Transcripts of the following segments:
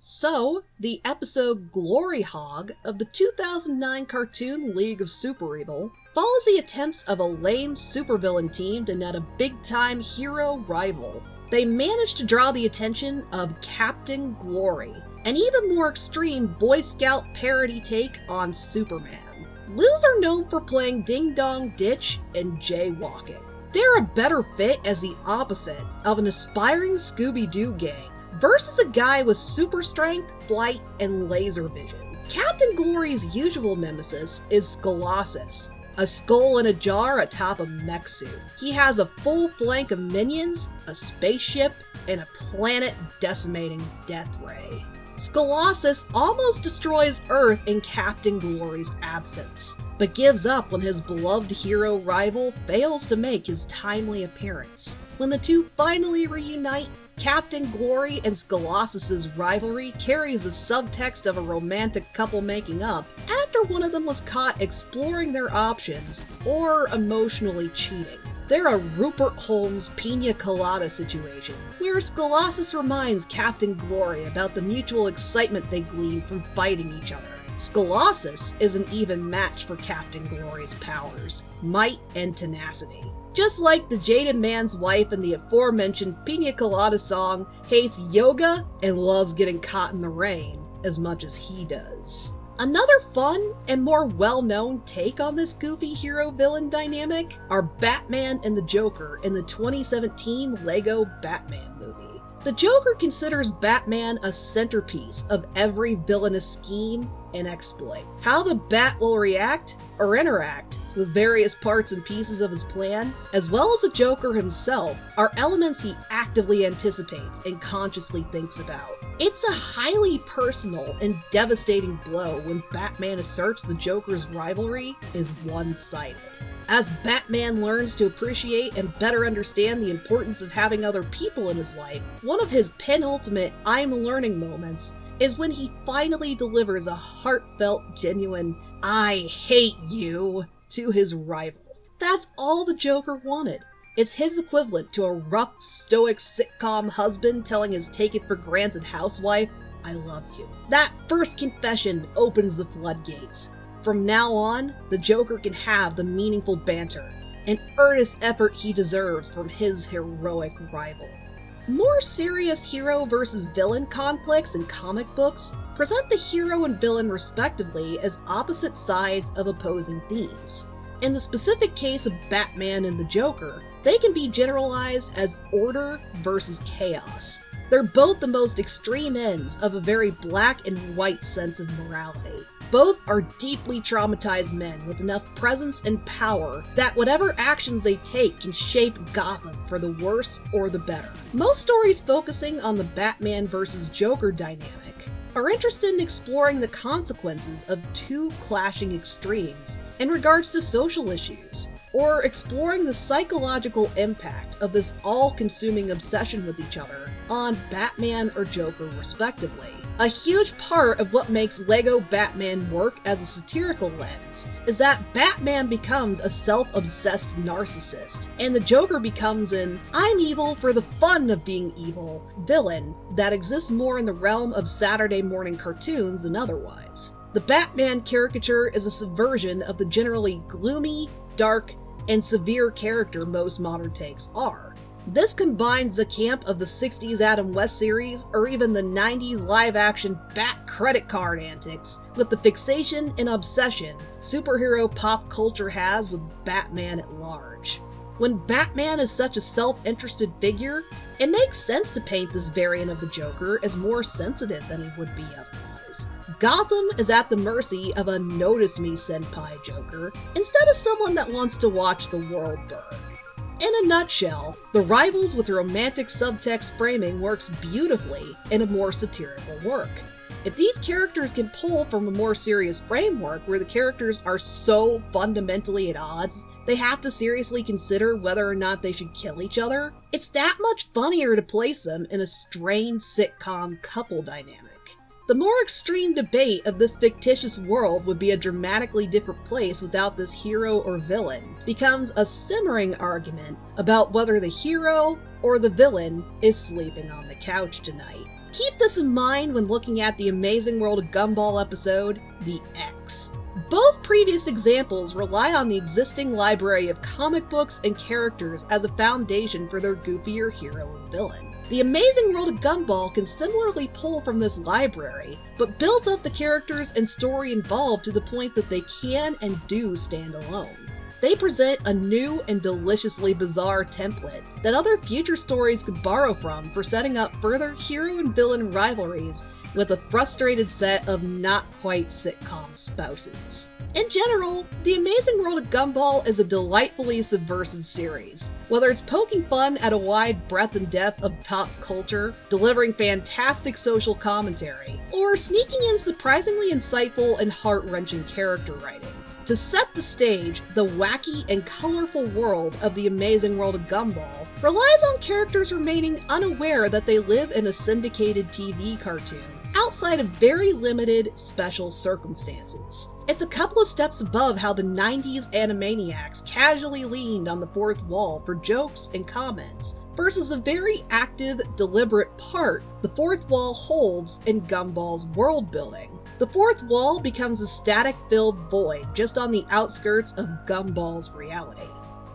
So, the episode Glory Hog of the 2009 cartoon League of Super Evil follows the attempts of a lame supervillain team to net a big-time hero rival. They managed to draw the attention of Captain Glory, an even more extreme Boy Scout parody take on Superman. Loos are known for playing Ding Dong Ditch and jaywalking. They're a better fit as the opposite of an aspiring Scooby-Doo gang versus a guy with super strength, flight, and laser vision. Captain Glory's usual nemesis is Colossus, a skull in a jar atop a mech suit. He has a full flank of minions, a spaceship, and a planet-decimating death ray. Colossus almost destroys Earth in Captain Glory's absence, but gives up when his beloved hero rival fails to make his timely appearance. When the two finally reunite, Captain Glory and Colossus's rivalry carries the subtext of a romantic couple making up after one of them was caught exploring their options or emotionally cheating. They're a Rupert Holmes pina colada situation, where Colossus reminds Captain Glory about the mutual excitement they glean from fighting each other. Colossus is an even match for Captain Glory's powers, might and tenacity. Just like the jaded man's wife in the aforementioned pina colada song hates yoga and loves getting caught in the rain as much as he does. Another fun and more well-known take on this goofy hero-villain dynamic are Batman and the Joker in the 2017 Lego Batman movie. The Joker considers Batman a centerpiece of every villainous scheme and exploit. How the Bat will react or interact with various parts and pieces of his plan, as well as the Joker himself, are elements he actively anticipates and consciously thinks about. It's a highly personal and devastating blow when Batman asserts the Joker's rivalry is one-sided. As Batman learns to appreciate and better understand the importance of having other people in his life, one of his penultimate I'm learning moments is when he finally delivers a heartfelt, genuine, I hate you to his rival. That's all the Joker wanted. It's his equivalent to a rough, stoic sitcom husband telling his take-it-for-granted housewife, I love you. That first confession opens the floodgates. From now on, the Joker can have the meaningful banter and earnest effort he deserves from his heroic rival. More serious hero versus villain conflicts in comic books present the hero and villain respectively as opposite sides of opposing themes. In the specific case of Batman and the Joker, they can be generalized as order versus chaos. They're both the most extreme ends of a very black and white sense of morality. Both are deeply traumatized men with enough presence and power that whatever actions they take can shape Gotham for the worse or the better. Most stories focusing on the Batman versus Joker dynamic are interested in exploring the consequences of two clashing extremes in regards to social issues, or exploring the psychological impact of this all-consuming obsession with each other on Batman or Joker respectively. A huge part of what makes Lego Batman work as a satirical lens is that Batman becomes a self-obsessed narcissist, and the Joker becomes an I'm evil for the fun of being evil villain that exists more in the realm of Saturday morning cartoons than otherwise. The Batman caricature is a subversion of the generally gloomy, dark, and severe character most modern takes are. This combines the camp of the 60s Adam West series or even the 90s live-action Bat credit card antics with the fixation and obsession superhero pop culture has with Batman at large. When Batman is such a self-interested figure, it makes sense to paint this variant of the Joker as more sensitive than he would be otherwise. Gotham is at the mercy of a notice me senpai Joker instead of someone that wants to watch the world burn. In a nutshell, the Rivals with romantic subtext framing works beautifully in a more satirical work. If these characters can pull from a more serious framework where the characters are so fundamentally at odds, they have to seriously consider whether or not they should kill each other, it's that much funnier to place them in a strained sitcom couple dynamic. The more extreme debate of this fictitious world would be a dramatically different place without this hero or villain, becomes a simmering argument about whether the hero or the villain is sleeping on the couch tonight. Keep this in mind when looking at the Amazing World of Gumball episode, The X. Both previous examples rely on the existing library of comic books and characters as a foundation for their goofier hero and villain. The Amazing World of Gumball can similarly pull from this library, but builds up the characters and story involved to the point that they can and do stand alone. They present a new and deliciously bizarre template that other future stories could borrow from for setting up further hero and villain rivalries with a frustrated set of not-quite sitcom spouses. In general, The Amazing World of Gumball is a delightfully subversive series. Whether it's poking fun at a wide breadth and depth of pop culture, delivering fantastic social commentary, or sneaking in surprisingly insightful and heart-wrenching character writing. To set the stage, the wacky and colorful world of The Amazing World of Gumball relies on characters remaining unaware that they live in a syndicated TV cartoon, outside of very limited special circumstances. It's a couple of steps above how the 90s Animaniacs casually leaned on the fourth wall for jokes and comments, versus a very active, deliberate part the fourth wall holds in Gumball's world building. The fourth wall becomes a static-filled void just on the outskirts of Gumball's reality.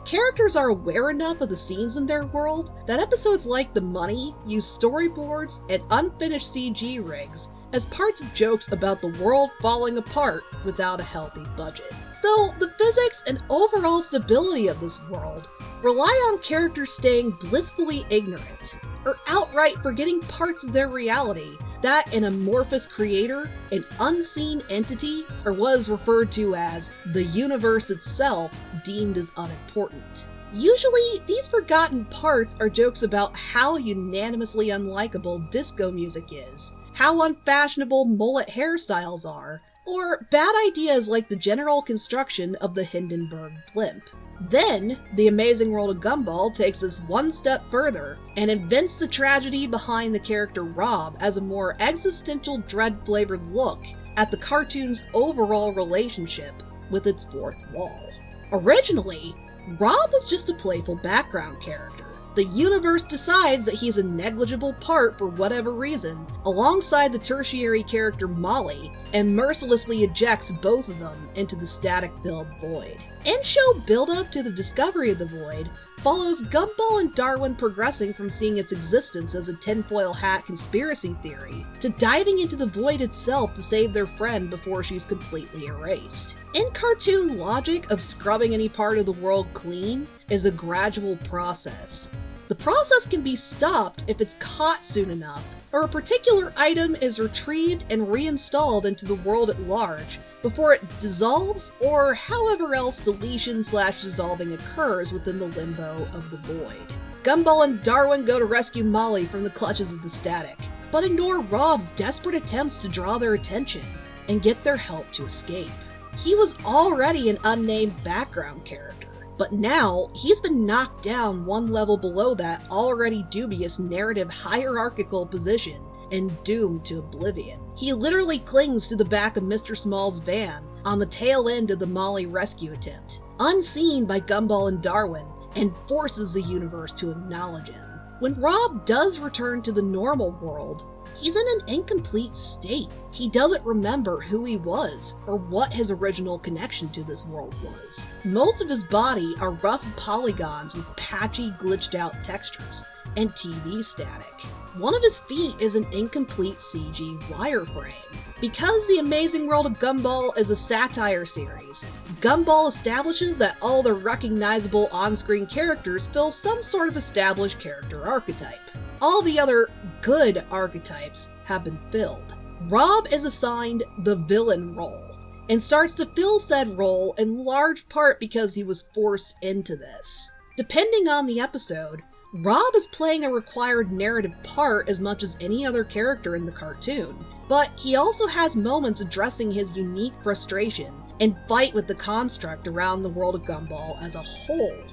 Characters are aware enough of the scenes in their world that episodes like The Money use storyboards and unfinished CG rigs as parts of jokes about the world falling apart without a healthy budget. Though the physics and overall stability of this world rely on characters staying blissfully ignorant, or outright forgetting parts of their reality that an amorphous creator, an unseen entity, or what is referred to as the universe itself, deemed as unimportant. Usually, these forgotten parts are jokes about how unanimously unlikable disco music is, how unfashionable mullet hairstyles are, or bad ideas like the general construction of the Hindenburg blimp. Then, The Amazing World of Gumball takes this one step further and invents the tragedy behind the character Rob as a more existential, dread-flavored look at the cartoon's overall relationship with its fourth wall. Originally, Rob was just a playful background character. The universe decides that he's a negligible part for whatever reason, alongside the tertiary character Molly, and mercilessly ejects both of them into the static-filled void. In-show build-up to the discovery of the void follows Gumball and Darwin progressing from seeing its existence as a tinfoil hat conspiracy theory to diving into the void itself to save their friend before she's completely erased. In cartoon logic of scrubbing any part of the world clean is a gradual process. The process can be stopped if it's caught soon enough, or a particular item is retrieved and reinstalled into the world at large before it dissolves, or however else deletion/dissolving occurs within the limbo of the void. Gumball and Darwin go to rescue Molly from the clutches of the static, but ignore Rob's desperate attempts to draw their attention and get their help to escape. He was already an unnamed background character, but now he's been knocked down one level below that already dubious narrative hierarchical position and doomed to oblivion. He literally clings to the back of Mr. Small's van on the tail end of the Molly rescue attempt, unseen by Gumball and Darwin, and forces the universe to acknowledge him. When Rob does return to the normal world, he's in an incomplete state. He doesn't remember who he was or what his original connection to this world was. Most of his body are rough polygons with patchy, glitched out textures and TV static. One of his feet is an incomplete CG wireframe. Because The Amazing World of Gumball is a satire series, Gumball establishes that all the recognizable on-screen characters fill some sort of established character archetype. All the other good archetypes have been filled. Rob is assigned the villain role, and starts to fill said role in large part because he was forced into this. Depending on the episode, Rob is playing a required narrative part as much as any other character in the cartoon, but he also has moments addressing his unique frustration and fight with the construct around the world of Gumball as a whole.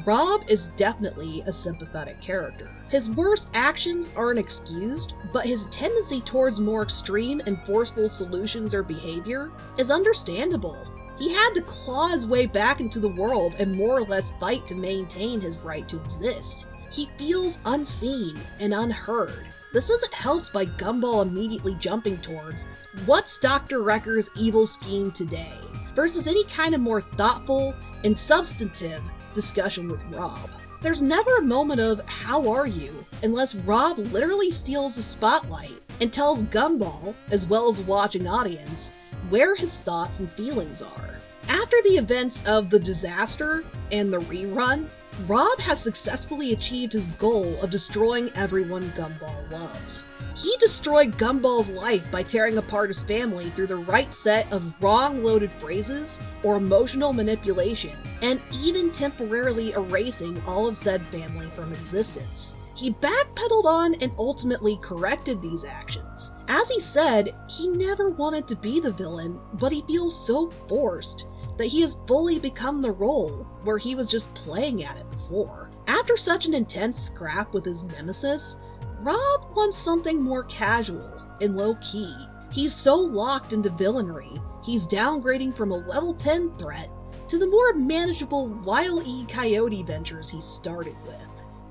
Rob is definitely a sympathetic character. His worst actions aren't excused, but his tendency towards more extreme and forceful solutions or behavior is understandable. He had to claw his way back into the world and more or less fight to maintain his right to exist. He feels unseen and unheard. This isn't helped by Gumball immediately jumping towards "What's Dr. Wrecker's evil scheme today?" versus any kind of more thoughtful and substantive discussion with Rob. There's never a moment of "How are you?" unless Rob literally steals the spotlight and tells Gumball, as well as the watching audience, where his thoughts and feelings are. After the events of The Disaster and the rerun, Rob has successfully achieved his goal of destroying everyone Gumball loves. He destroyed Gumball's life by tearing apart his family through the right set of wrong-loaded phrases or emotional manipulation, and even temporarily erasing all of said family from existence. He backpedaled on and ultimately corrected these actions. As he said, he never wanted to be the villain, but he feels so forced that he has fully become the role where he was just playing at it before. After such an intense scrap with his nemesis, Rob wants something more casual and low-key. He's so locked into villainy, he's downgrading from a level 10 threat to the more manageable Wile E. Coyote ventures he started with.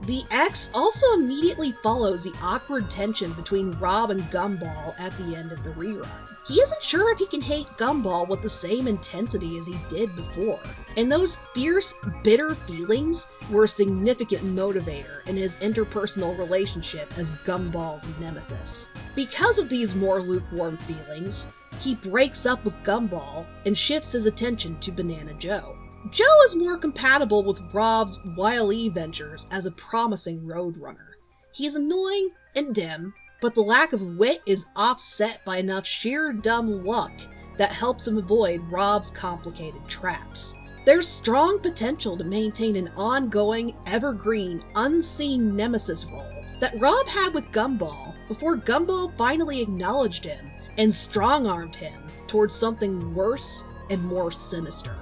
The X also immediately follows the awkward tension between Rob and Gumball at the end of the rerun. He isn't sure if he can hate Gumball with the same intensity as he did before, and those fierce, bitter feelings were a significant motivator in his interpersonal relationship as Gumball's nemesis. Because of these more lukewarm feelings, he breaks up with Gumball and shifts his attention to Banana Joe. Joe is more compatible with Rob's Wile E ventures as a promising roadrunner. He's annoying and dim, but the lack of wit is offset by enough sheer dumb luck that helps him avoid Rob's complicated traps. There's strong potential to maintain an ongoing, evergreen, unseen nemesis role that Rob had with Gumball before Gumball finally acknowledged him and strong-armed him towards something worse and more sinister.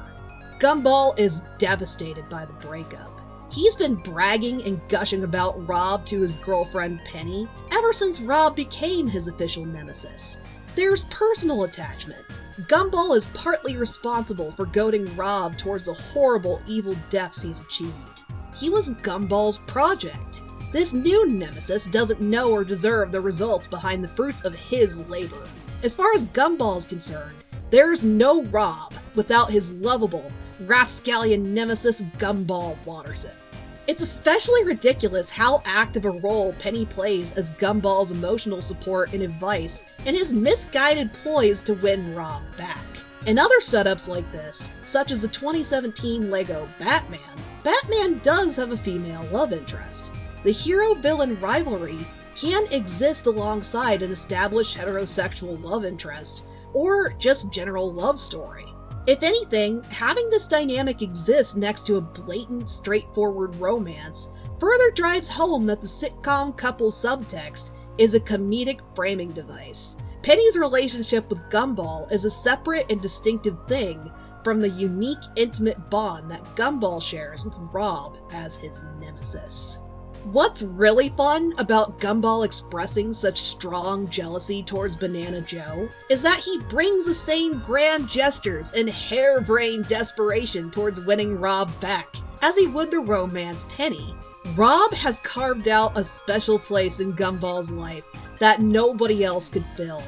Gumball is devastated by the breakup. He's been bragging and gushing about Rob to his girlfriend Penny ever since Rob became his official nemesis. There's personal attachment. Gumball is partly responsible for goading Rob towards the horrible evil depths he's achieved. He was Gumball's project. This new nemesis doesn't know or deserve the results behind the fruits of his labor. As far as Gumball is concerned, there's no Rob without his lovable, rapscallion nemesis Gumball Watterson. It's especially ridiculous how active a role Penny plays as Gumball's emotional support and advice in his misguided ploys to win Rob back. In other setups like this, such as the 2017 LEGO Batman, Batman does have a female love interest. The hero-villain rivalry can exist alongside an established heterosexual love interest, or just general love story. If anything, having this dynamic exist next to a blatant, straightforward romance further drives home that the sitcom couple subtext is a comedic framing device. Penny's relationship with Gumball is a separate and distinctive thing from the unique, intimate bond that Gumball shares with Rob as his nemesis. What's really fun about Gumball expressing such strong jealousy towards Banana Joe is that he brings the same grand gestures and harebrained desperation towards winning Rob back as he would to romance Penny. Rob has carved out a special place in Gumball's life that nobody else could fill.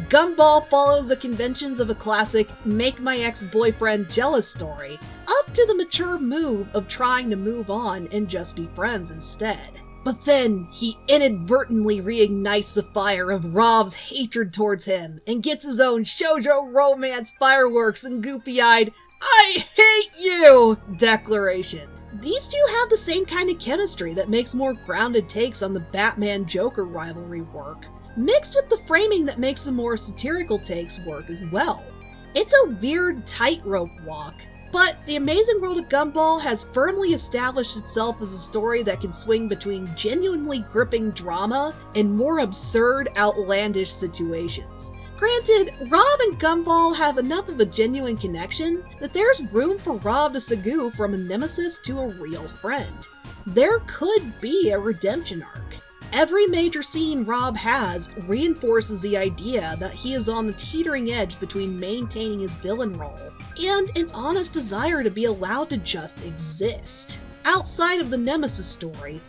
Gumball follows the conventions of a classic make my ex-boyfriend jealous story, up to the mature move of trying to move on and just be friends instead. But then he inadvertently reignites the fire of Rob's hatred towards him and gets his own shoujo romance fireworks and goofy-eyed "I hate you" declaration. These two have the same kind of chemistry that makes more grounded takes on the Batman-Joker rivalry work, mixed with the framing that makes the more satirical takes work as well. It's a weird tightrope walk, but The Amazing World of Gumball has firmly established itself as a story that can swing between genuinely gripping drama and more absurd, outlandish situations. Granted, Rob and Gumball have enough of a genuine connection that there's room for Rob to segue from a nemesis to a real friend. There could be a redemption arc. Every major scene Rob has reinforces the idea that he is on the teetering edge between maintaining his villain role and an honest desire to be allowed to just exist. Outside of the Nemesis story,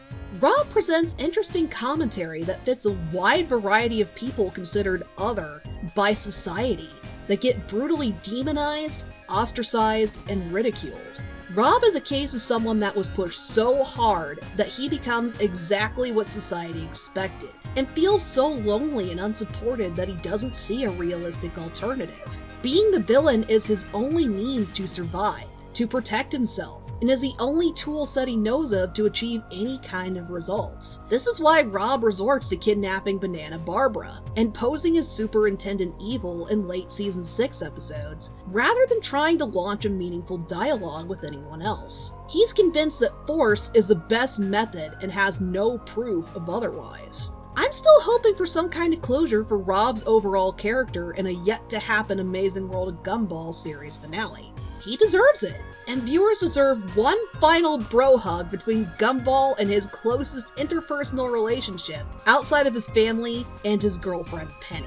Rob presents interesting commentary that fits a wide variety of people considered other by society that get brutally demonized, ostracized, and ridiculed. Rob is a case of someone that was pushed so hard that he becomes exactly what society expected, and feels so lonely and unsupported that he doesn't see a realistic alternative. Being the villain is his only means to survive, to protect himself, and is the only tool set he knows of to achieve any kind of results. This is why Rob resorts to kidnapping Banana Barbara and posing as Superintendent Evil in late season 6 episodes, rather than trying to launch a meaningful dialogue with anyone else. He's convinced that force is the best method and has no proof of otherwise. I'm still hoping for some kind of closure for Rob's overall character in a yet-to-happen Amazing World of Gumball series finale. He deserves it, and viewers deserve one final bro hug between Gumball and his closest interpersonal relationship, outside of his family and his girlfriend Penny.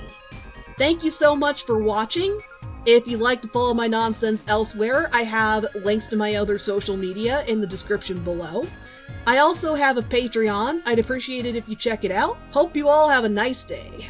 Thank you so much for watching. If you'd like to follow my nonsense elsewhere, I have links to my other social media in the description below. I also have a Patreon. I'd appreciate it if you check it out. Hope you all have a nice day.